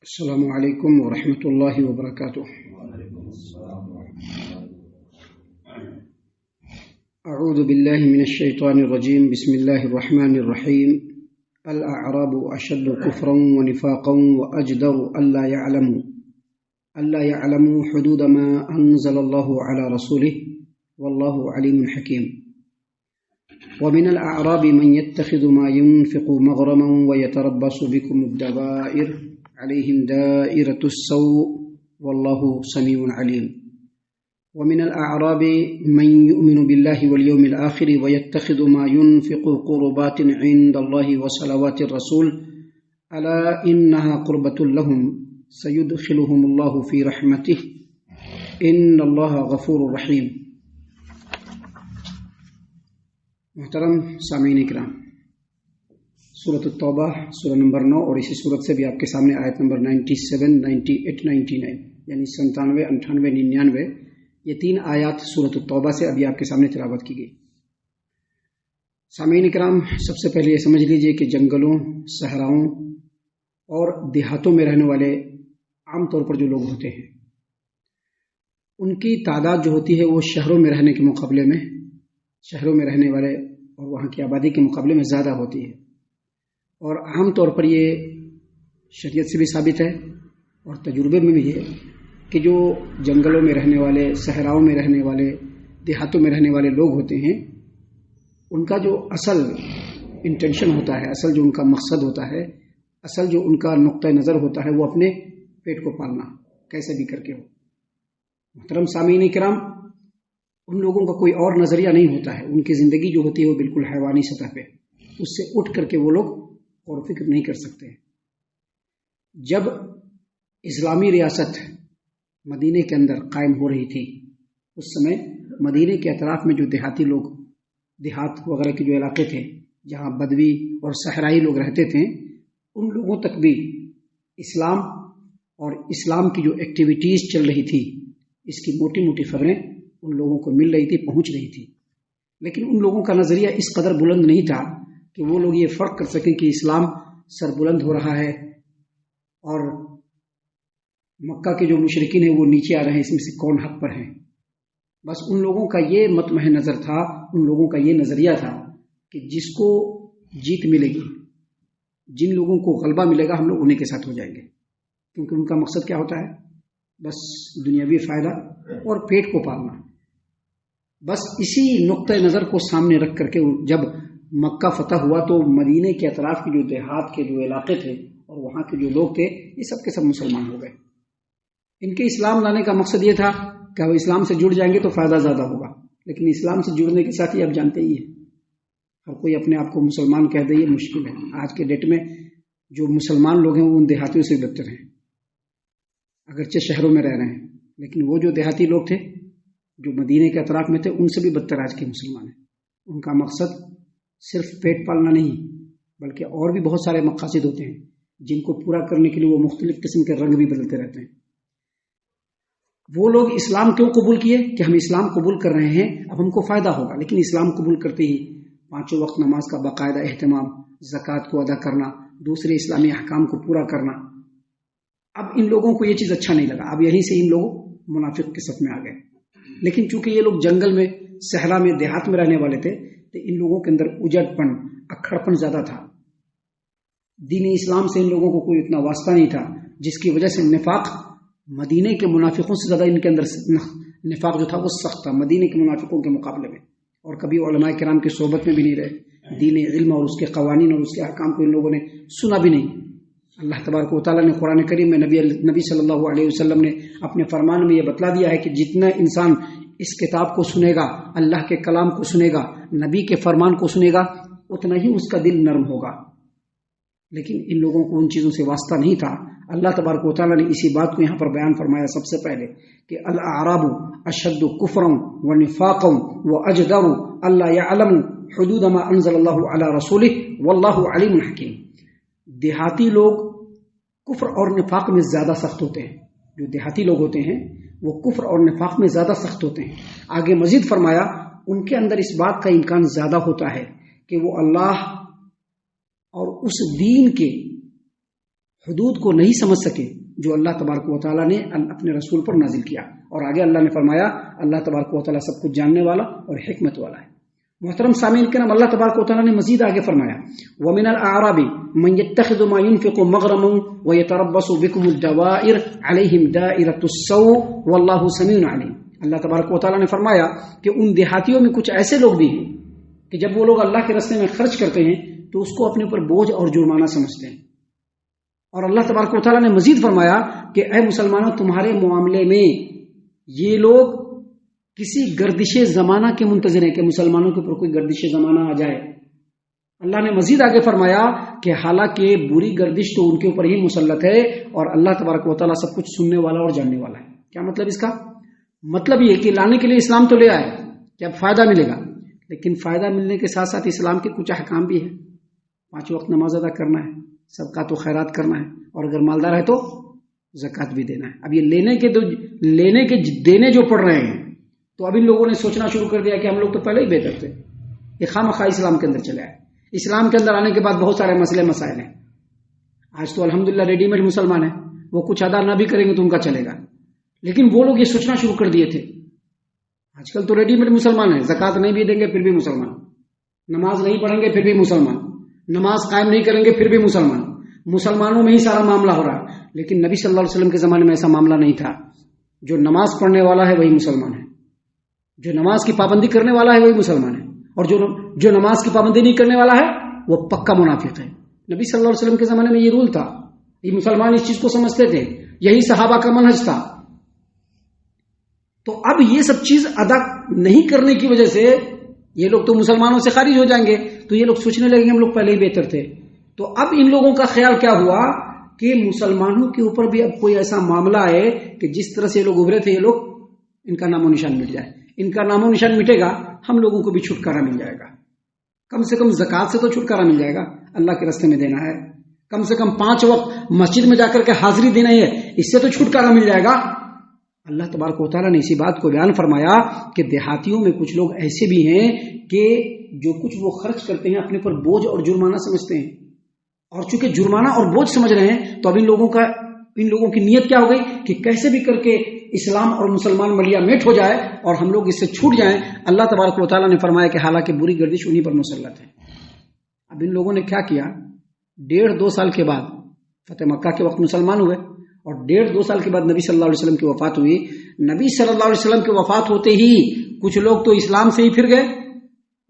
السلام علیکم ورحمۃ اللہ وبرکاتہ۔ اعوذ باللہ من الشیطان الرجیم، بسم اللہ الرحمن الرحیم۔ الاعراب اشد کفرا ونفاقا واجدر الا يعلموا حدود ما انزل اللہ علی رسولہ واللہ علیم حکیم۔ ومن الاعراب من يتخذ ما ينفق مغرما ويتربص بكم الدوائر عليهم دائرة السوء والله سميع عليم۔ ومن الأعراب من يؤمن بالله واليوم الآخر ويتخذ ما ينفق قربات عند الله وصلوات الرسول ألا إنها قربة لهم سيدخلهم الله في رحمته إن الله غفور رحيم۔ محترم سامعین اکرام، سورۃ التوبہ سورہ نمبر 9 اور اسی سورت سے بھی آپ کے سامنے آیت نمبر 97، 98، 99 یعنی 97، 98، 99 یہ تین آیات سورۃ التوبہ سے ابھی آپ کے سامنے تلاوت کی گئی۔ سامعین اکرام، سب سے پہلے یہ سمجھ لیجئے کہ جنگلوں، صحراؤں اور دیہاتوں میں رہنے والے عام طور پر جو لوگ ہوتے ہیں ان کی تعداد جو ہوتی ہے وہ شہروں میں رہنے کے مقابلے میں، شہروں میں رہنے والے اور وہاں کی آبادی کے مقابلے میں زیادہ ہوتی ہے، اور عام طور پر یہ شریعت سے بھی ثابت ہے اور تجربے میں بھی ہے کہ جو جنگلوں میں رہنے والے، صحراؤں میں رہنے والے، دیہاتوں میں رہنے والے لوگ ہوتے ہیں ان کا جو اصل انٹینشن ہوتا ہے، اصل جو ان کا مقصد ہوتا ہے، اصل جو ان کا نقطہ نظر ہوتا ہے وہ اپنے پیٹ کو پالنا کیسے بھی کر کے ہو۔ محترم سامعین کرام، ان لوگوں کا کوئی اور نظریہ نہیں ہوتا ہے، ان کی زندگی جو ہوتی ہے وہ بالکل حیوانی سطح پہ، اس سے اٹھ کر کے وہ لوگ غور و فکر نہیں کر سکتے۔ جب اسلامی ریاست مدینے کے اندر قائم ہو رہی تھی اس سمے مدینے کے اطراف میں جو دیہاتی لوگ، دیہات وغیرہ کے جو علاقے تھے جہاں بدوی اور صحرائی لوگ رہتے تھے، ان لوگوں تک بھی اسلام اور اسلام کی جو ایکٹیویٹیز چل رہی تھی اس کی موٹی موٹی خبریں ان لوگوں کو مل رہی تھی، پہنچ رہی تھی، لیکن ان لوگوں کا نظریہ اس قدر بلند نہیں تھا کہ وہ لوگ یہ فرق کر سکیں کہ اسلام سر بلند ہو رہا ہے اور مکہ کے جو مشرکین ہیں وہ نیچے آ رہے ہیں، اس میں سے کون حق پر ہیں۔ بس ان لوگوں کا یہ مطمع نظر تھا، ان لوگوں کا یہ نظریہ تھا کہ جس کو جیت ملے گی، جن لوگوں کو غلبہ ملے گا، ہم لوگ انہیں کے ساتھ ہو جائیں گے، کیونکہ ان کا مقصد کیا ہوتا ہے؟ بس دنیاوی فائدہ اور پیٹ کو پالنا۔ بس اسی نقطہ نظر کو سامنے رکھ کر کے جب مکہ فتح ہوا تو مدینے کے اطراف کے جو دیہات کے جو علاقے تھے اور وہاں کے جو لوگ تھے یہ سب کے سب مسلمان ہو گئے۔ ان کے اسلام لانے کا مقصد یہ تھا کہ وہ اسلام سے جڑ جائیں گے تو فائدہ زیادہ ہوگا، لیکن اسلام سے جڑنے کے ساتھ ہی آپ جانتے ہی ہیں ہر کوئی اپنے آپ کو مسلمان کہہ دے، یہ مشکل ہے۔ آج کے ڈیٹ میں جو مسلمان لوگ ہیں وہ ان دیہاتیوں سے بدتر ہیں، اگرچہ شہروں میں رہ رہے ہیں، لیکن وہ جو دیہاتی لوگ تھے جو مدینے کے اطراف میں تھے ان سے بھی بدتر آج کے مسلمان ہیں۔ ان کا مقصد صرف پیٹ پالنا نہیں بلکہ اور بھی بہت سارے مقاصد ہوتے ہیں جن کو پورا کرنے کے لیے وہ مختلف قسم کے رنگ بھی بدلتے رہتے ہیں۔ وہ لوگ اسلام کیوں قبول کیے کہ ہم اسلام قبول کر رہے ہیں، اب ہم کو فائدہ ہوگا، لیکن اسلام قبول کرتے ہی 5 وقت نماز کا باقاعدہ اہتمام، زکوٰۃ کو ادا کرنا، دوسرے اسلامی احکام کو پورا کرنا، اب ان لوگوں کو یہ چیز اچھا نہیں لگا، اب یہیں سے ان لوگ منافق کے صف میں آ گئے۔ لیکن چونکہ یہ لوگ جنگل میں، صحرا میں، دیہات میں رہنے والے تھے تو ان لوگوں کے اندر اجڑ پن، اکھڑ پن زیادہ تھا، دین اسلام سے ان لوگوں کو کوئی اتنا واسطہ نہیں تھا، جس کی وجہ سے نفاق مدینے کے منافقوں سے زیادہ ان کے اندر نفاق جو تھا وہ سخت تھا مدینے کے منافقوں کے مقابلے میں، اور کبھی علماء کرام کی صحبت میں بھی نہیں رہے، دین علم اور اس کے قوانین اور اس کے احکام کو ان لوگوں نے سنا بھی نہیں۔ اللہ تبارک و تعالیٰ نے قرآن کریم میں نبی صلی اللہ علیہ وسلم نے اپنے فرمان میں یہ بتلا دیا ہے کہ جتنا انسان اس کتاب کو سنے گا، اللہ کے کلام کو سنے گا، نبی کے فرمان کو سنے گا، اتنا ہی اس کا دل نرم ہوگا، لیکن ان لوگوں کو ان چیزوں سے واسطہ نہیں تھا۔ اللہ تبارک و تعالیٰ نے اسی بات کو یہاں پر بیان فرمایا سب سے پہلے کہ الاعراب اشد کفرا ونفاقا واجدر الا يعلموا حدود ما انزل اللہ علی رسولہ واللہ علیم حکیم۔ دیہاتی لوگ کفر اور نفاق میں زیادہ سخت ہوتے ہیں، جو دیہاتی لوگ ہوتے ہیں وہ کفر اور نفاق میں زیادہ سخت ہوتے ہیں۔ آگے مزید فرمایا ان کے اندر اس بات کا امکان زیادہ ہوتا ہے کہ وہ اللہ اور اس دین کے حدود کو نہیں سمجھ سکے جو اللہ تبارک و تعالیٰ نے اپنے رسول پر نازل کیا. اور آگے اللہ نے فرمایا اللہ تبارک و تعالیٰ سب کچھ جاننے والا اور حکمت والا ہے. محترم سامعین کرام، اللہ تبارک و تعالیٰ نے مزید آگے فرمایا وَمِنَ الْأَعْرَابِ مَن يَتَّخِذُ مَا يُنْفِقُ مَغْرَمًا وَيَتَرَبَّصُ بِكُمُ الدَّوَائِرَ عَلَيْهِمْ دَائِرَةُ السَّوْءِ وَاللَّهُ سَمِيعٌ عَلِيمٌ. اللہ تبارک و تعالیٰ نے فرمایا کہ ان دیہاتیوں میں کچھ ایسے لوگ بھی ہیں کہ جب وہ لوگ اللہ کے راستے میں خرچ کرتے ہیں تو اس کو اپنے اوپر بوجھ اور جرمانہ سمجھتے ہیں. اور اللہ تبارک و تعالیٰ نے مزید فرمایا کہ اے مسلمانوں، تمہارے معاملے میں یہ لوگ کسی گردش زمانہ کے منتظر ہیں کہ مسلمانوں کے اوپر کوئی گردش زمانہ آ جائے. اللہ نے مزید آگے فرمایا کہ حالانکہ بری گردش تو ان کے اوپر ہی مسلط ہے اور اللہ تبارک و تعالیٰ سب کچھ سننے والا اور جاننے والا ہے. کیا مطلب اس کا؟ مطلب یہ کہ لانے کے لیے اسلام تو لے آئے کہ اب فائدہ ملے گا، لیکن فائدہ ملنے کے ساتھ ساتھ اسلام کے کچھ احکام بھی ہیں. 5 وقت نماز ادا کرنا ہے، صدقات و خیرات کرنا ہے، اور اگر مالدار ہے تو زکوٰۃ بھی دینا ہے. اب یہ لینے کے دینے جو پڑ رہے ہیں تو اب ان لوگوں نے سوچنا شروع کر دیا کہ ہم لوگ تو پہلے ہی بہتر تھے، یہ خواہ اسلام کے اندر چلے آئے. اسلام کے اندر آنے کے بعد بہت سارے مسئلے مسائل ہیں. آج تو الحمدللہ ریڈی میڈ مسلمان ہیں، وہ کچھ ادا نہ بھی کریں گے تو ان کا چلے گا. لیکن وہ لوگ یہ سوچنا شروع کر دیے تھے. آج کل تو ریڈی میڈ مسلمان ہیں، زکوٰۃ نہیں بھی دیں گے پھر بھی مسلمان، نماز نہیں پڑھیں گے پھر بھی مسلمان، نماز قائم نہیں کریں گے پھر بھی مسلمان. مسلمانوں میں ہی سارا معاملہ ہو رہا ہے. لیکن نبی صلی اللہ علیہ وسلم کے زمانے میں ایسا معاملہ نہیں تھا. جو نماز پڑھنے والا ہے وہی مسلمان ہے، جو نماز کی پابندی کرنے والا ہے وہی مسلمان ہے، اور جو نماز کی پابندی نہیں کرنے والا ہے وہ پکا منافق ہے. نبی صلی اللہ علیہ وسلم کے زمانے میں یہ رول تھا، یہ مسلمان اس چیز کو سمجھتے تھے، یہی صحابہ کا منہج تھا. تو اب یہ سب چیز ادا نہیں کرنے کی وجہ سے یہ لوگ تو مسلمانوں سے خارج ہو جائیں گے، تو یہ لوگ سوچنے لگیں گے ہم لوگ پہلے ہی بہتر تھے. تو اب ان لوگوں کا خیال کیا ہوا کہ مسلمانوں کے اوپر بھی اب کوئی ایسا معاملہ ہے کہ جس طرح سے یہ لوگ ابھرے تھے، یہ لوگ ان کا نام و نشان مٹ جائے. ان کا نام و نشان مٹے گا، ہم لوگوں کو بھی چھٹکارا مل جائے گا. کم سے کم زکوٰۃ سے تو چھٹکارا مل جائے گا، اللہ کے راستے میں دینا ہے. کم سے کم 5 وقت مسجد میں جا کر کے حاضری دینا ہے، اس سے تو چھٹکارا مل جائے گا. اللہ تبارک و تعالیٰ نے اسی بات کو بیان فرمایا کہ دیہاتیوں میں کچھ لوگ ایسے بھی ہیں کہ جو کچھ وہ خرچ کرتے ہیں اپنے پر بوجھ اور جرمانہ سمجھتے ہیں. اور چونکہ جرمانہ اور بوجھ سمجھ رہے ہیں تو اب ان لوگوں کی نیت کیا ہو گئی کہ کیسے بھی کر کے اسلام اور مسلمان ملیا میٹ ہو جائے اور ہم لوگ اس سے چھوٹ جائیں. اللہ تبارک و تعالیٰ نے فرمایا کہ حالانکہ بری گردش انہی پر مسلط ہے. اب ان لوگوں نے کیا کیا، 1.5-2 سال کے بعد فتح مکہ کے وقت مسلمان ہوئے، اور 1.5-2 سال کے بعد نبی صلی اللہ علیہ وسلم کی وفات ہوئی. نبی صلی اللہ علیہ وسلم کی وفات ہوتے ہی کچھ لوگ تو اسلام سے ہی پھر گئے،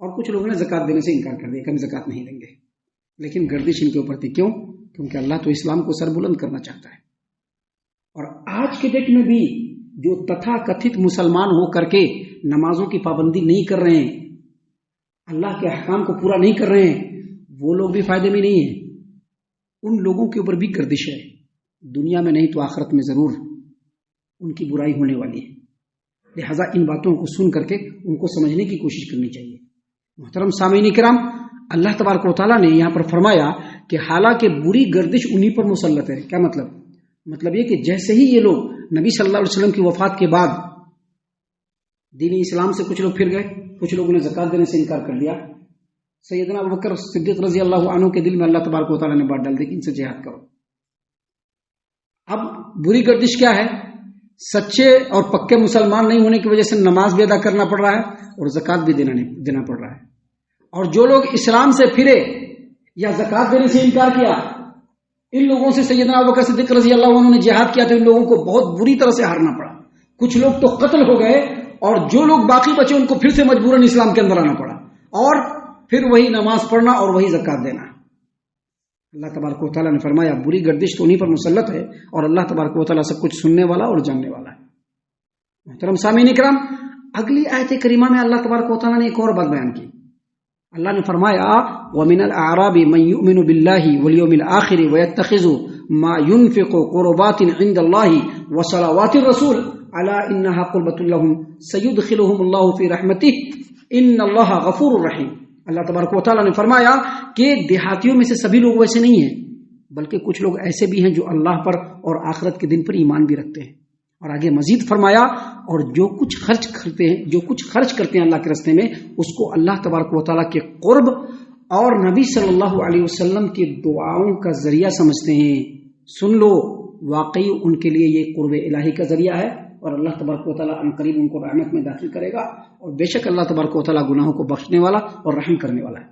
اور کچھ لوگوں نے زکوٰۃ دینے سے انکار کر دیا کہ ہم زکوٰۃ نہیں دیں گے. لیکن گردش ان کے اوپر تھی. کیوں؟ کیونکہ اللہ تو اسلام کو سر بلند کرنا چاہتا ہے. اور آج کے ڈیٹ میں بھی جو تتھا کتھت مسلمان ہو کر کے نمازوں کی پابندی نہیں کر رہے ہیں، اللہ کے احکام کو پورا نہیں کر رہے ہیں، وہ لوگ بھی فائدے میں نہیں ہیں. ان لوگوں کے اوپر بھی گردش ہے، دنیا میں نہیں تو آخرت میں ضرور ان کی برائی ہونے والی ہے. لہذا ان باتوں کو سن کر کے ان کو سمجھنے کی کوشش کرنی چاہیے. محترم سامعین کرام، اللہ تبارک و تعالیٰ نے یہاں پر فرمایا کہ حالانکہ بری گردش انہی پر مسلط ہے. کیا مطلب یہ کہ جیسے ہی یہ لوگ نبی صلی اللہ علیہ وسلم کی وفات کے بعد دین اسلام سے کچھ لوگ پھر گئے، کچھ لوگوں نے زکوٰۃ دینے سے انکار کر دیا. سیدنا ابوبکر صدیق رضی اللہ عنہ کے دل میں اللہ تبارک و تعالیٰ نے بات ڈال دی کہ ان سے جہاد کرو. اب بری گردش کیا ہے؟ سچے اور پکے مسلمان نہیں ہونے کی وجہ سے نماز بھی ادا کرنا پڑ رہا ہے اور زکوٰۃ بھی دینا پڑ رہا ہے. اور جو لوگ اسلام سے پھرے یا زکوٰۃ دینے سے انکار کیا، ان لوگوں سے سیدنا ابوبکر صدیق رضی اللہ عنہ نے جہاد کیا تو ان لوگوں کو بہت بری طرح سے ہارنا پڑا. کچھ لوگ تو قتل ہو گئے اور جو لوگ باقی بچے ان کو پھر سے مجبوراً اسلام کے اندر آنا پڑا، اور پھر وہی نماز پڑھنا اور وہی زکوٰۃ دینا. اللہ تبارک و تعالیٰ نے فرمایا بری گردش تو انہی پر مسلط ہے اور اللہ تبارک و تعالیٰ سب کچھ سننے والا اور جاننے والا ہے. محترم سامعین کرام، اگلی آیت کریمہ میں اللہ تبارک و تعالیٰ نے ایک اور بات بیان کی. اللہ نے فرمایا وَمِنَ الْأَعْرَابِ مَن يُؤْمِنُ بِاللَّهِ وَالْيَوْمِ الْآخِرِ وَيَتَّخِذُ مَا يُنْفِقُ قُرُبَاتٍ عِندَ اللَّهِ وَصَلَوَاتِ الرَّسُولِ أَلَا إِنَّهَا قُرْبَةٌ لَهُمْ سَيُدْخِلُهُمُ اللَّهُ فِي رَحْمَتِهِ إِنَّ اللَّهَ غَفُورٌ رَحِيمٌ. اللہ تبارک و تعالیٰ نے فرمایا کہ دیہاتیوں میں سے سبھی لوگ ویسے نہیں ہیں، بلکہ کچھ لوگ ایسے بھی ہیں جو اللہ پر اور آخرت کے دن پر ایمان بھی رکھتے ہیں. اور آگے مزید فرمایا اور جو کچھ خرچ کرتے ہیں اللہ کے راستے میں اس کو اللہ تبارک و تعالیٰ کے قرب اور نبی صلی اللہ علیہ وسلم کی دعاؤں کا ذریعہ سمجھتے ہیں. سن لو واقعی ان کے لیے یہ قرب الہی کا ذریعہ ہے اور اللہ تبارک و تعالیٰ ان قریب ان کو رحمت میں داخل کرے گا، اور بے شک اللہ تبارک و تعالیٰ گناہوں کو بخشنے والا اور رحم کرنے والا ہے۔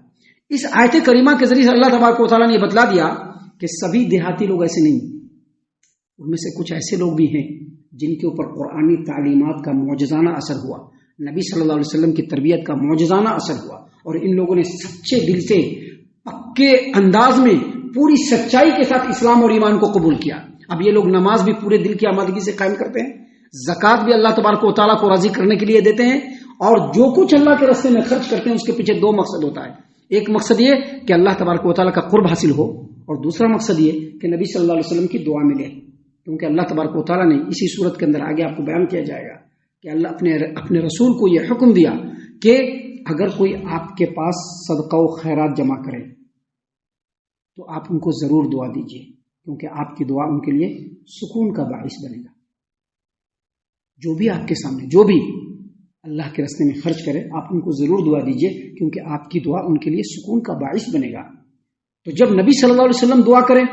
اس آیت کریمہ کے ذریعے اللہ تبارک و تعالیٰ نے یہ بتلا دیا کہ سبھی دیہاتی لوگ ایسے نہیں، ان میں سے کچھ ایسے لوگ بھی ہیں جن کے اوپر قرآنی تعلیمات کا معجزانہ اثر ہوا، نبی صلی اللہ علیہ وسلم کی تربیت کا معجزانہ اثر ہوا، اور ان لوگوں نے سچے دل سے پکے انداز میں پوری سچائی کے ساتھ اسلام اور ایمان کو قبول کیا۔ اب یہ لوگ نماز بھی پورے دل کی آمادگی سے قائم کرتے ہیں، زکوٰۃ بھی اللہ تبارک و تعالیٰ کو راضی کرنے کے لیے دیتے ہیں، اور جو کچھ اللہ کے راستے میں خرچ کرتے ہیں اس کے پیچھے دو مقصد ہوتا ہے۔ ایک مقصد یہ کہ اللہ تبارک و تعالیٰ کا قرب حاصل ہو، اور دوسرا مقصد یہ کہ نبی صلی اللہ علیہ وسلم کی دعا ملے، کیونکہ اللہ تبارک و تعالیٰ نے اسی صورت کے اندر آگے آپ کو بیان کیا جائے گا کہ اللہ اپنے رسول کو یہ حکم دیا کہ اگر کوئی آپ کے پاس صدقہ و خیرات جمع کرے تو آپ ان کو ضرور دعا دیجیے، کیونکہ آپ کی دعا ان کے لیے سکون کا باعث بنے گا۔ جو بھی آپ کے سامنے جو بھی اللہ کے راستے میں خرچ کرے آپ ان کو ضرور دعا دیجیے، کیونکہ آپ کی دعا ان کے لیے سکون کا باعث بنے گا۔ تو جب نبی صلی اللہ علیہ وسلم دعا کریں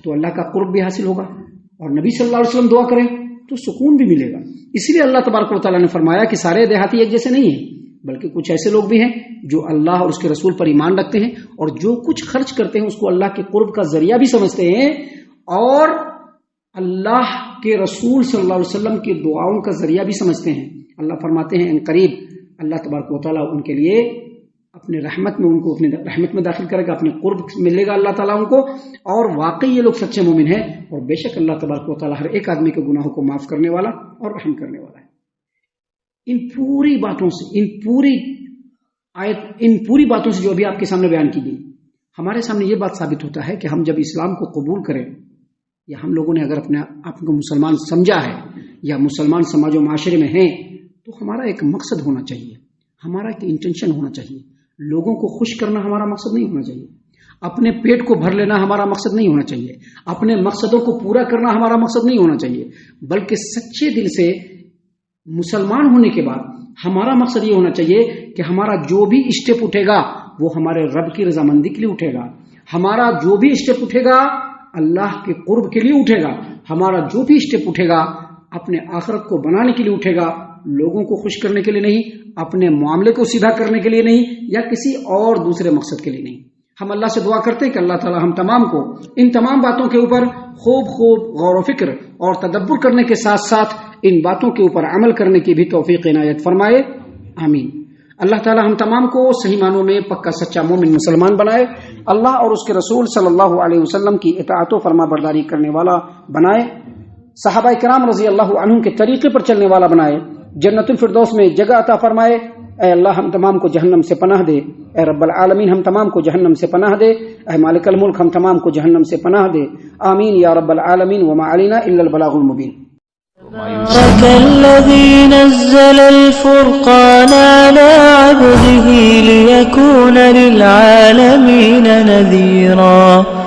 تو اللہ کا قرب بھی حاصل ہوگا، اور نبی صلی اللہ علیہ وسلم دعا کریں تو سکون بھی ملے گا۔ اس لیے اللہ تبارک و تعالیٰ نے فرمایا کہ سارے دیہاتی ایک جیسے نہیں ہیں، بلکہ کچھ ایسے لوگ بھی ہیں جو اللہ اور اس کے رسول پر ایمان رکھتے ہیں، اور جو کچھ خرچ کرتے ہیں اس کو اللہ کے قرب کا ذریعہ بھی سمجھتے ہیں، اور اللہ کے رسول صلی اللہ علیہ وسلم کی دعاؤں کا ذریعہ بھی سمجھتے ہیں۔ اللہ فرماتے ہیں ان قریب اللہ تبارک و تعالیٰ ان کے لیے اپنے رحمت میں ان کو اپنے رحمت میں داخل کرے گا، اپنے قرب ملے گا اللہ تعالیٰ ان کو، اور واقعی یہ لوگ سچے مومن ہیں، اور بے شک اللہ تبارک و تعالیٰ ہر ایک آدمی کے گناہوں کو معاف کرنے والا اور رحم کرنے والا ہے۔ ان پوری باتوں سے ان پوری باتوں سے جو ابھی آپ کے سامنے بیان کی گئی، ہمارے سامنے یہ بات ثابت ہوتا ہے کہ ہم جب اسلام کو قبول کریں، یا ہم لوگوں نے اگر اپنے آپ کو مسلمان سمجھا ہے یا مسلمان سماج و معاشرے میں ہیں، تو ہمارا ایک مقصد ہونا چاہیے، ہمارا ایک انٹینشن ہونا چاہیے۔ لوگوں کو خوش کرنا ہمارا مقصد نہیں ہونا چاہیے، اپنے پیٹ کو بھر لینا ہمارا مقصد نہیں ہونا چاہیے، اپنے مقصدوں کو پورا کرنا ہمارا مقصد نہیں ہونا چاہیے، بلکہ سچے دل سے مسلمان ہونے کے بعد ہمارا مقصد یہ ہونا چاہیے کہ ہمارا جو بھی اسٹیپ اٹھے گا وہ ہمارے رب کی رضامندی کے لیے اٹھے گا، ہمارا جو بھی اسٹیپ اٹھے گا اللہ کے قرب کے لیے اٹھے گا، ہمارا جو بھی اسٹیپ اٹھے گا اپنے آخرت کو بنانے کے لیے اٹھے گا، لوگوں کو خوش کرنے کے لیے نہیں، اپنے معاملے کو سیدھا کرنے کے لیے نہیں، یا کسی اور دوسرے مقصد کے لیے نہیں۔ ہم اللہ سے دعا کرتے ہیں کہ اللہ تعالی ہم تمام کو ان تمام باتوں کے اوپر خوب غور و فکر اور تدبر کرنے کے ساتھ ساتھ ان باتوں کے اوپر عمل کرنے کی بھی توفیق عنایت فرمائے، آمین۔ اللہ تعالی ہم تمام کو صحیح معنوں میں پکا سچا مومن مسلمان بنائے، اللہ اور اس کے رسول صلی اللہ علیہ وسلم کی اطاعت و فرما برداری کرنے والا بنائے، صحابہ کرام رضی اللہ عنہم کے طریقے پر چلنے والا بنائے، جنت الفردوس میں جگہ عطا فرمائے۔ اے اللہ ہم تمام کو جہنم سے پناہ دے، اے رب العالمین ہم تمام کو جہنم سے پناہ دے، اے مالک الملک ہم تمام کو جہنم سے پناہ دے، آمین یا رب العالمین۔ وما علینا الا البلاغ المبین۔ تبارك الذي نزل الفرقان على عبده ليكون للعالمين نذيرا